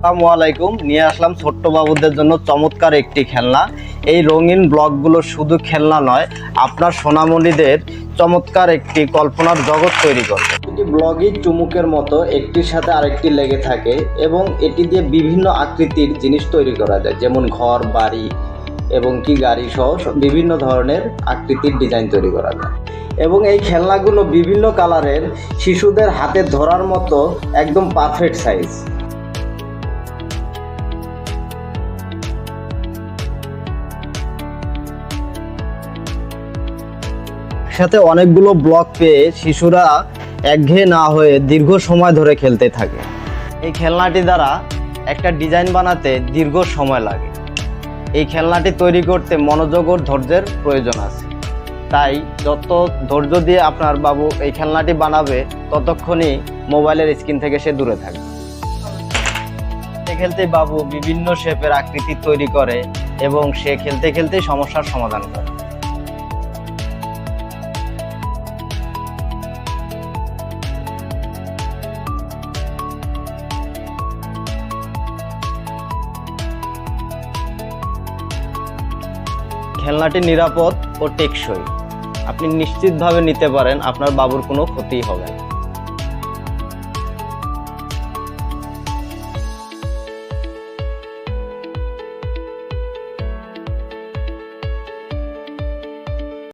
আসসালামু আলাইকুম। নিয়ে আসলাম ছোট্ট বাবুদের জন্য চমৎকার একটি খেলনা। এই রঙিন ব্লকগুলো শুধু খেলনা নয়, আপনার সোনামণিদের চমৎকার একটি কল্পনার জগৎ তৈরি করবে। এটি ব্লগই চুমুকের মতো একটির সাথে আরেকটি লেগে থাকে এবং এটি দিয়ে বিভিন্ন আকৃতির জিনিস তৈরি করা যায়, যেমন ঘর, বাড়ি এবং কি গাড়ি সহ বিভিন্ন ধরনের আকৃতির ডিজাইন তৈরি করা যায়। এবং এই খেলনাগুলো বিভিন্ন কালারের, শিশুদের হাতে ধরার মতো একদম পারফেক্ট সাইজ। সাথে অনেকগুলো ব্লক পেয়ে শিশুরা একঘেয়ে না হয়ে দীর্ঘ সময় ধরে খেলতে থাকে। এই খেলনাটি দ্বারা একটা ডিজাইন বানাতে দীর্ঘ সময় লাগে। এই খেলনাটি তৈরি করতে মনোযোগ ও ধৈর্যের প্রয়োজন আছে। তাই যত ধৈর্য দিয়ে আপনার বাবু এই খেলনাটি বানাবে, ততক্ষণই মোবাইলের স্ক্রিন থেকে সে দূরে থাকবে। খেলতে বাবু বিভিন্ন শেপের আকৃতি তৈরি করে এবং সে খেলতে খেলতেই সমস্যার সমাধান করে। খেলনাটি নিরাপদ ও টেকসই। আপনি নিশ্চিতভাবে নিতে পারেন, আপনার বাবুর কোনো ক্ষতি হবে না।